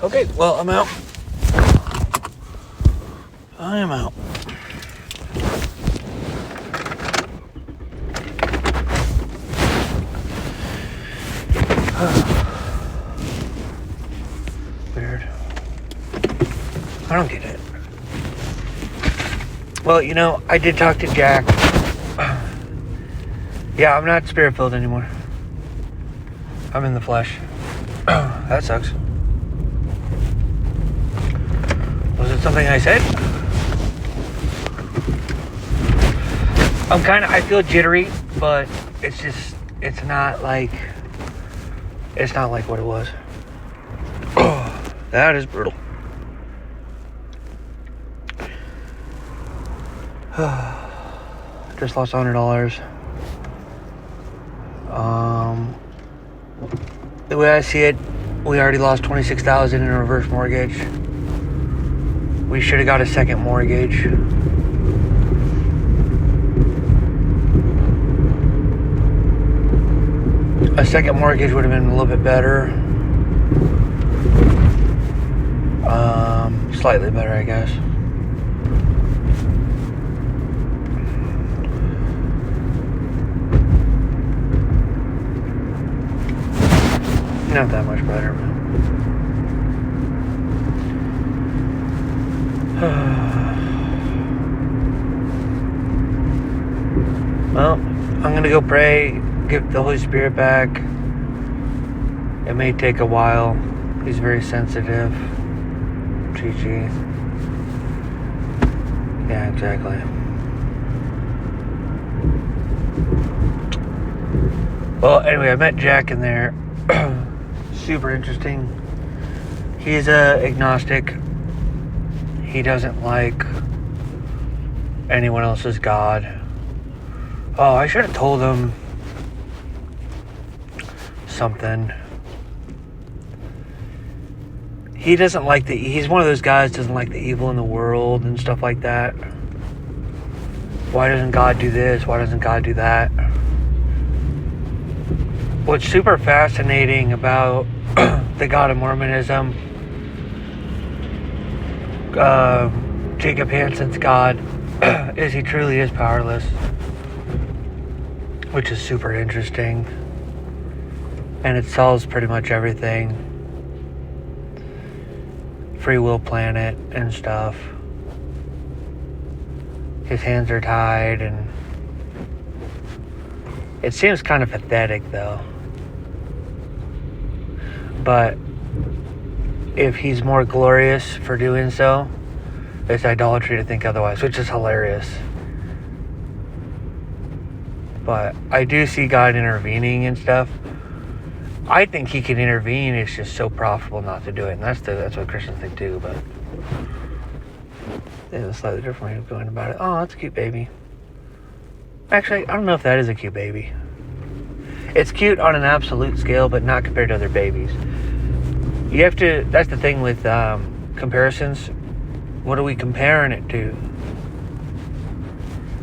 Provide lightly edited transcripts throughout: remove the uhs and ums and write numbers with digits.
Okay, well, I'm out. I am out. Weird. I don't get it. Well, you know, I did talk to Jack. Yeah, I'm not spirit-filled anymore. I'm in the flesh. That sucks. Was it something I said? I feel jittery, but it's not like what it was. Oh, that is brutal. Just lost $100. The way I see it, we already lost $26,000 in a reverse mortgage. We should have got a second mortgage. A second mortgage would have been a little bit better. Slightly better, I guess. Not that much better, well, I'm gonna go pray, give the Holy Spirit back. It may take a while. He's very sensitive. Jdjej. Yeah, exactly. Well, anyway, I met Jack in there. Super interesting. He's agnostic. He doesn't like anyone else's God. Oh, I should have told him something. He doesn't like he's one of those guys doesn't like the evil in the world and stuff like that. Why doesn't God do this? Why doesn't God do that? What's super fascinating about the God of Mormonism, Jacob Hansen's God, is he truly is powerless, which is super interesting, and it solves pretty much everything. Free will planet and stuff. His hands are tied, and it seems kind of pathetic though. But if he's more glorious for doing so, it's idolatry to think otherwise, which is hilarious. But I do see God intervening and stuff. I think he can intervene. It's just so profitable not to do it, and that's what Christians think too. But there's a slightly different way of going about it. Oh, that's a cute baby. Actually, I don't know if that is a cute baby. It's cute on an absolute scale, but not compared to other babies. You have to, that's the thing with comparisons. What are we comparing it to?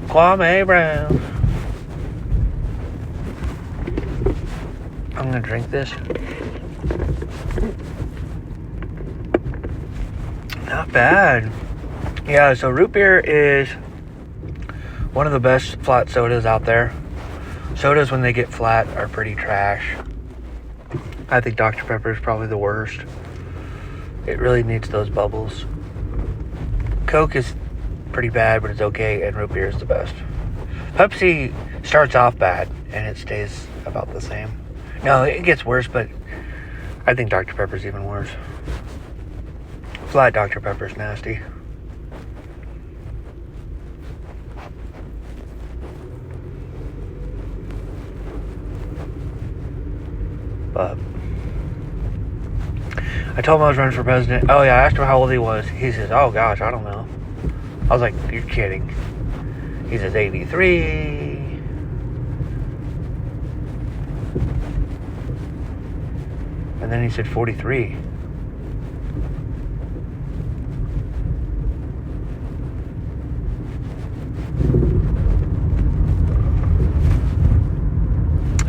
Kwame Brown. I'm gonna drink this. Not bad. Yeah, so root beer is one of the best flat sodas out there. Sodas, when they get flat, are pretty trash. I think Dr. Pepper is probably the worst. It really needs those bubbles. Coke is pretty bad, but it's okay, and root beer is the best. Pepsi starts off bad, and it stays about the same. No, it gets worse, but I think Dr. Pepper's even worse. Flat Dr. Pepper's nasty. But I told him I was running for president. Oh yeah, I asked him how old he was. He says, oh gosh, I don't know. I was like, you're kidding. He says 83. And then he said 43.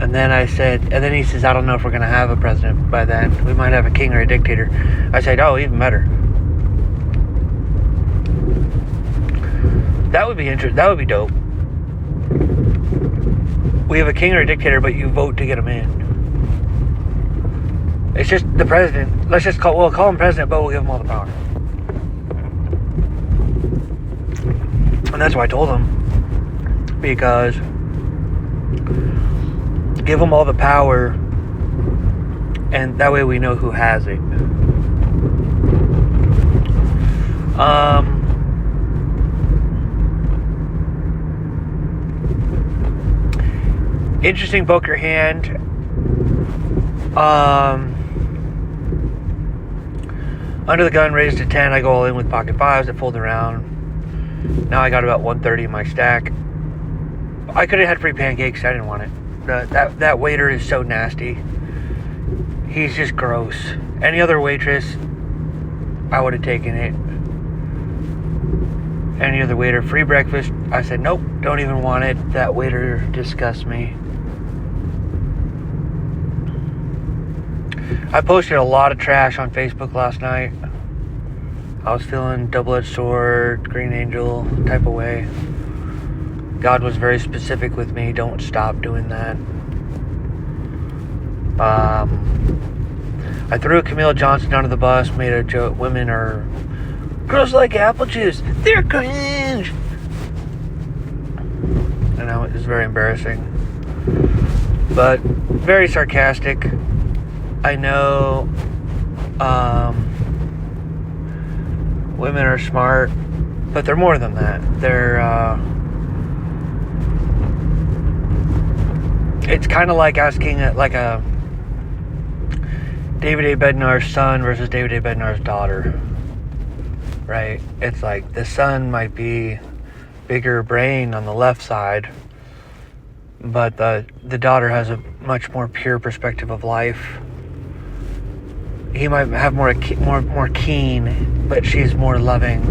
And then he says, I don't know if we're going to have a president by then. We might have a king or a dictator. I said, oh, even better. That would be interesting. That would be dope. We have a king or a dictator, but you vote to get him in. It's just the president. Let's just call him president, but we'll give him all the power. And that's why I told him. Because give him all the power, and that way we know who has it. Interesting poker hand. Under the gun, raised to 10. I go all in with pocket fives. I fold around. Now I got about 130 in my stack. I could have had free pancakes. I didn't want it. That waiter is so nasty. He's just gross. Any other waitress, I would have taken it. Any other waiter, free breakfast. I said, nope, don't even want it. That waiter disgusts me. I posted a lot of trash on Facebook last night. I was feeling double-edged sword, green angel type of way. God was very specific with me. Don't stop doing that. I threw Camille Johnson under the bus, made a joke. Women are girls like apple juice. They're cringe. I know, it was very embarrassing. But very sarcastic. I know women are smart, but they're more than that. It's kind of like asking like a David A. Bednar's son versus David A. Bednar's daughter, right? It's like the son might be bigger brain on the left side, but the daughter has a much more pure perspective of life. He might have more keen, but she's more loving.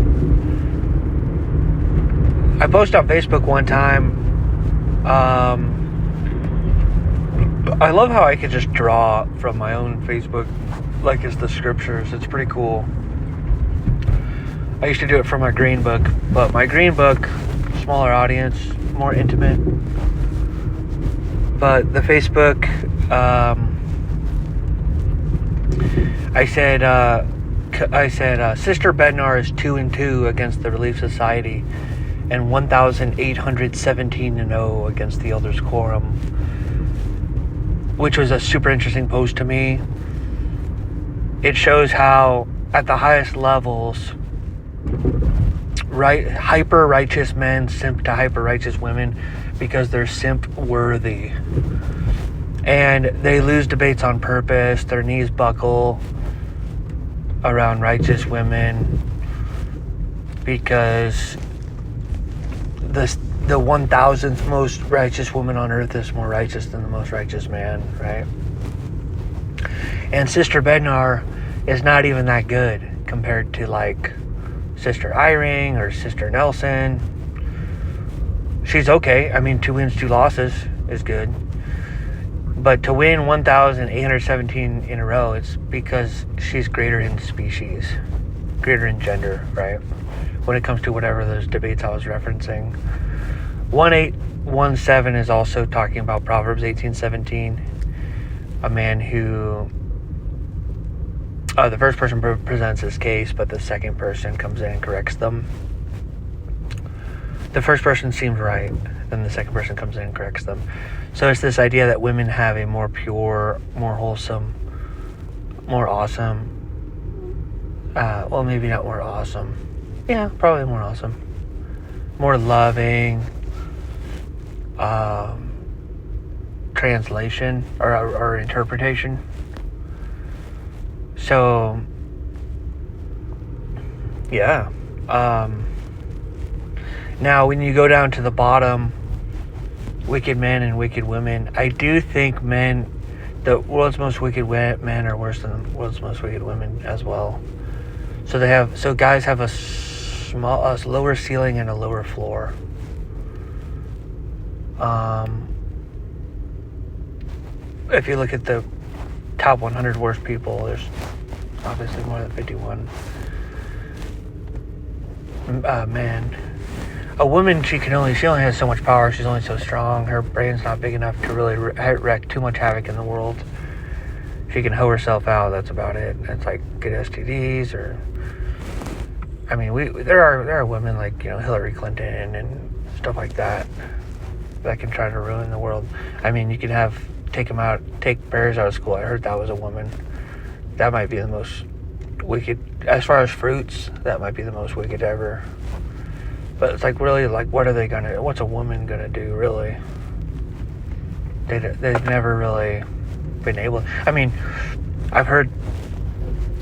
I posted on Facebook one time. I love how I could just draw from my own Facebook, like it's the scriptures. It's pretty cool. I used to do it for my green book, but my green book, smaller audience, more intimate. But the Facebook, I said, Sister Bednar is 2-2 against the Relief Society, and 1,817-0 against the Elders Quorum, which was a super interesting post to me. It shows how, at the highest levels, hyper righteous men simp to hyper righteous women because they're simp worthy, and they lose debates on purpose. Their knees buckle around righteous women because the 1,000th most righteous woman on earth is more righteous than the most righteous man, right? And Sister Bednar is not even that good compared to like Sister Eyring or Sister Nelson. She's okay. I mean, 2 wins, 2 losses is good. But to win 1,817 in a row, it's because she's greater in species, greater in gender, right? When it comes to whatever those debates I was referencing. 1817 is also talking about Proverbs 18:17. A man who... the first person presents his case, but the second person comes in and corrects them. The first person seems right, then the second person comes in and corrects them. So it's this idea that women have a more pure, more wholesome, more awesome, well, maybe not more awesome. Yeah, probably more awesome. More loving, translation or interpretation. So, yeah. Now, when you go down to the bottom, wicked men and wicked women, I do think the world's most wicked men are worse than the world's most wicked women as well. So guys have a lower ceiling and a lower floor. if you look at the top 100 worst people, there's obviously more than 51 men. A woman, she only has so much power. She's only so strong. Her brain's not big enough to really wreak too much havoc in the world. She can hoe herself out. That's about it. It's like get STDs or, I mean, there are women like Hillary Clinton and stuff like that can try to ruin the world. I mean, you can take bears out of school. I heard that was a woman. That might be the most wicked. As far as fruits, that might be the most wicked ever. But it's like, really, like, what's a woman gonna do, really? They've never really been able. I mean, I've heard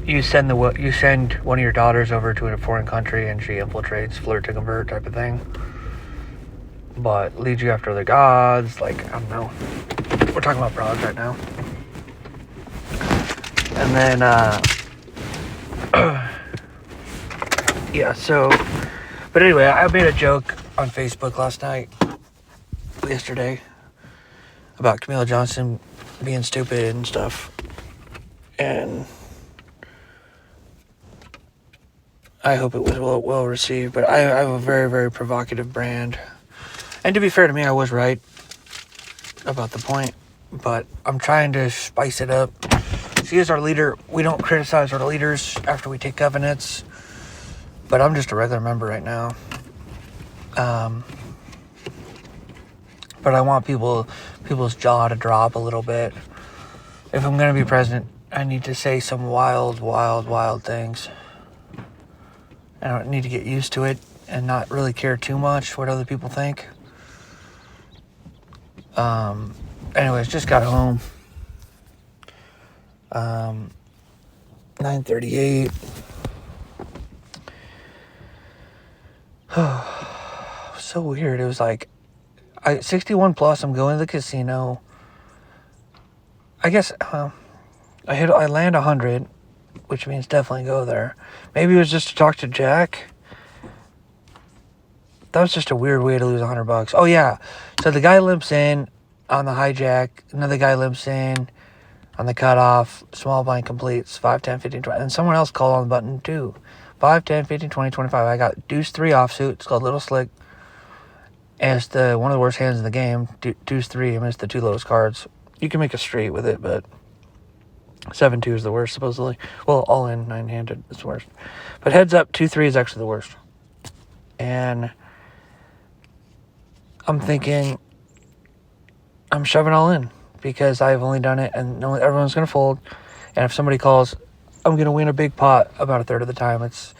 you send one of your daughters over to a foreign country and she infiltrates, flirt to convert type of thing. But leads you after the gods, like, I don't know. We're talking about broads right now. And then, yeah, so, but anyway, I made a joke on Facebook yesterday, about Camila Johnson being stupid and stuff. And I hope it was well received, but I have a very, very provocative brand. And to be fair to me, I was right about the point, but I'm trying to spice it up. She is our leader. We don't criticize our leaders after we take covenants, but I'm just a regular member right now. But I want people's jaw to drop a little bit. If I'm going to be president, I need to say some wild, wild, wild things. I don't need to get used to it and not really care too much what other people think. Anyways, just got home. 9:38. So weird. It was like 61 plus. I'm going to the casino. I guess I land 100, which means definitely go there. Maybe it was just to talk to Jack. That was just a weird way to lose $100. Oh yeah. So the guy limps in on the hijack. Another guy limps in on the cutoff. Small blind completes 5, 10, 15, 20. And someone else called on the button too. 5, 10, 15, 20, 25. I got deuce 3 offsuit. It's called Little Slick. And it's one of the worst hands in the game. Deuce 3. I mean, it's the 2 lowest cards. You can make a straight with it, but 7-2 is the worst, supposedly. Well, all in 9-handed is the worst. But heads up, 2-3 is actually the worst. And I'm thinking I'm shoving all in because I've only done it and everyone's going to fold. And if somebody calls, I'm going to win a big pot about a third of the time. It's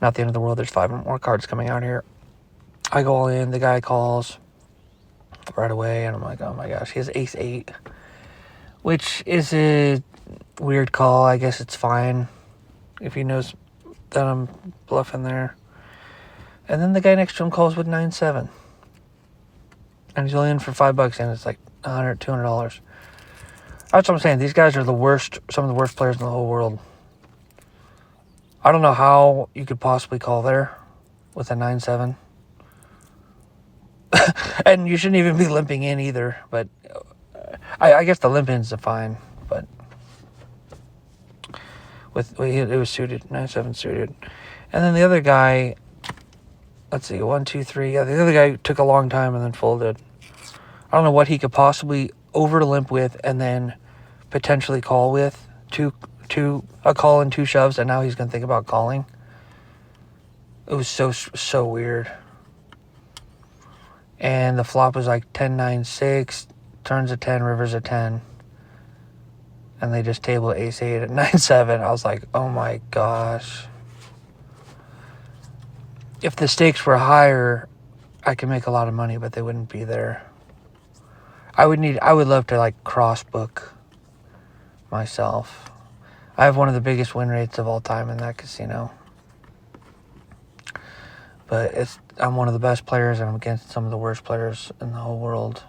not the end of the world. There's 5 more cards coming out here. I go all in. The guy calls right away. And I'm like, oh my gosh, he has ace-8, which is a weird call. I guess it's fine if he knows that I'm bluffing there. And then the guy next to him calls with 9-7. And he's only in for $5, and it's like $100, $200. That's what I'm saying. These guys are the worst, some of the worst players in the whole world. I don't know how you could possibly call there with a 9-7. And you shouldn't even be limping in either. But I guess the limp in's fine. But it was suited, 9-7 suited. And then the other guy, let's see, 1, 2, 3. Yeah, the other guy took a long time and then folded. I don't know what he could possibly over limp with and then potentially call with. A call and 2 shoves, and now he's going to think about calling. It was so weird. And the flop was like 10-9-6, turns a 10, rivers a 10. And they just table ace-8 at 9-7. I was like, oh my gosh. If the stakes were higher, I could make a lot of money, but they wouldn't be there. I would love to like cross book myself. I have one of the biggest win rates of all time in that casino. But I'm one of the best players and I'm against some of the worst players in the whole world.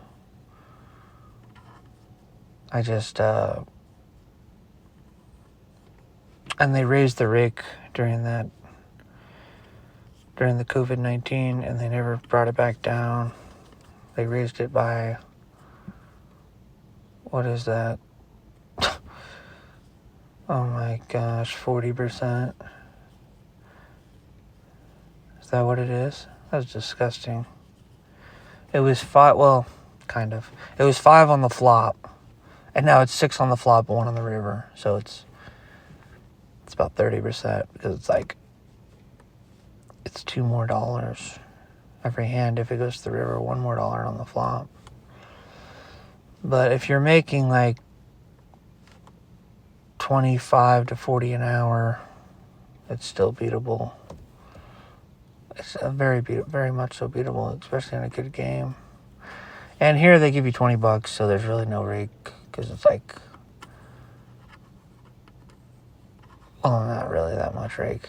I just and they raised the rake during the COVID-19 and they never brought it back down. They raised it by what is that? Oh my gosh, 40%. Is that what it is? That's disgusting. It was 5, well, kind of. It was 5 on the flop. And now it's 6 on the flop, 1 on the river. So it's about 30% because it's like, it's $2 more every hand if it goes to the river, $1 more on the flop. But if you're making like 25 to 40 an hour, it's still beatable. It's very much so beatable, especially in a good game. And here they give you $20, so there's really no rake because it's like, well, not really that much rake.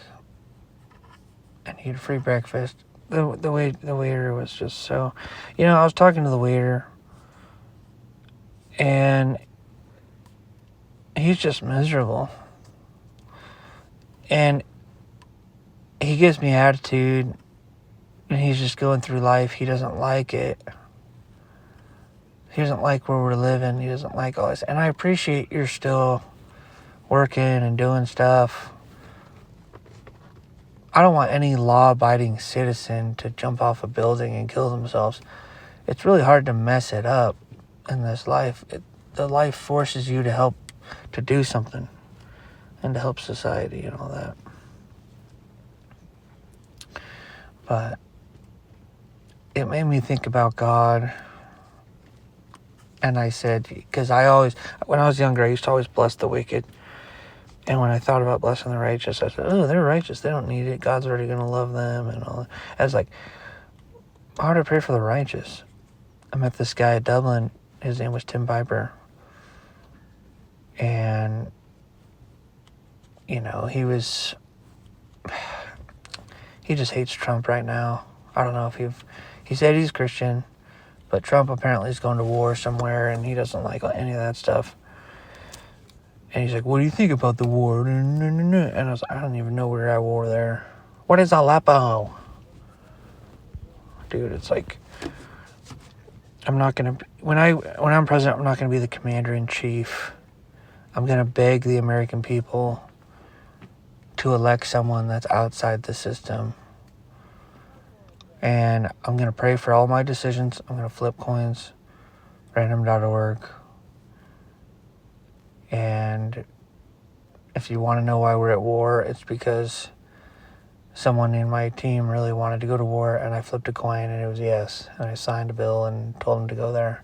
And you get a free breakfast. The waiter was just so, I was talking to the waiter, and he's just miserable. And he gives me attitude, and he's just going through life. He doesn't like it. He doesn't like where we're living. He doesn't like all this. And I appreciate you're still working and doing stuff. I don't want any law-abiding citizen to jump off a building and kill themselves. It's really hard to mess it up in this life. The life forces you to do something and to help society and all that. But it made me think about God. And I said, because when I was younger, I used to always bless the wicked. And when I thought about blessing the righteous, I said, oh, they're righteous. They don't need it. God's already going to love them and all that. I was like, why would I pray for the righteous? I met this guy at Dublin. His name was Tim Piper. And, he just hates Trump right now. I don't know if he said he's Christian, but Trump apparently is going to war somewhere, and he doesn't like any of that stuff. And he's like, what do you think about the war? And I was like, I don't even know we're at war there. What is Aleppo? Dude, it's like, I'm not going to, when I'm president, I'm not going to be the commander-in-chief. I'm going to beg the American people to elect someone that's outside the system. And I'm going to pray for all my decisions. I'm going to flip coins, random.org. And if you want to know why we're at war, it's because someone in my team really wanted to go to war, and I flipped a coin, and it was yes. And I signed a bill and told them to go there.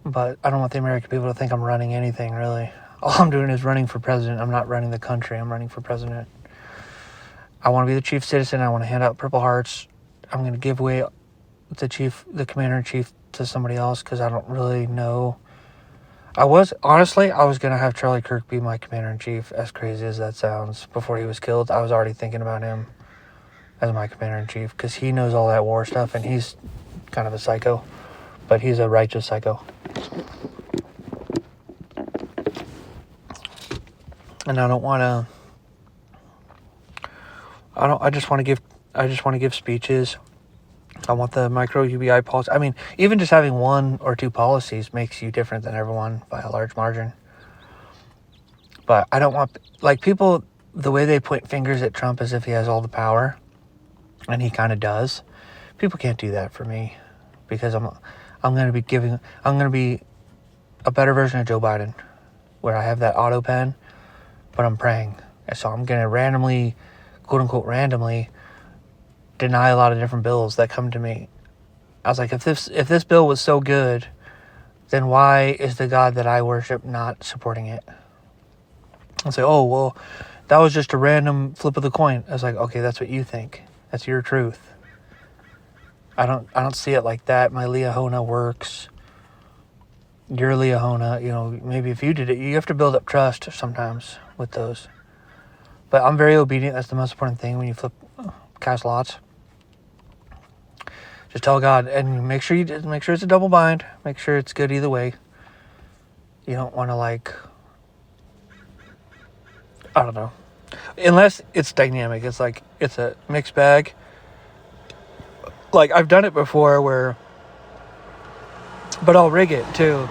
But I don't want the American people to think I'm running anything, really. All I'm doing is running for president. I'm not running the country. I'm running for president. I want to be the chief citizen. I want to hand out Purple Hearts. I'm going to give away the commander-in-chief to somebody else because I don't really know. I was going to have Charlie Kirk be my commander-in-chief, as crazy as that sounds. Before he was killed, I was already thinking about him as my commander-in-chief because he knows all that war stuff, and he's kind of a psycho, but he's a righteous psycho. And I just want to give speeches. I want the micro UBI policy. I mean, even just having 1 or 2 policies makes you different than everyone by a large margin. But I don't want, like, people, the way they point fingers at Trump as if he has all the power, and he kind of does. People can't do that for me because I'm going to be a better version of Joe Biden, where I have that auto pen, but I'm praying. So I'm going to randomly, quote unquote randomly, deny a lot of different bills that come to me. I was like, if this bill was so good, then why is the God that I worship not supporting it? I'll say, oh, well, that was just a random flip of the coin. I was like, okay, that's what you think. That's your truth. I don't see it like that. My Liahona works. Your Liahona, maybe if you did it, you have to build up trust sometimes with those. But I'm very obedient. That's the most important thing when you cast lots. Just tell God, and make sure it's a double bind. Make sure it's good either way. You don't want to I don't know. Unless it's dynamic. It's like, it's a mixed bag. Like, I've done it before but I'll rig it too.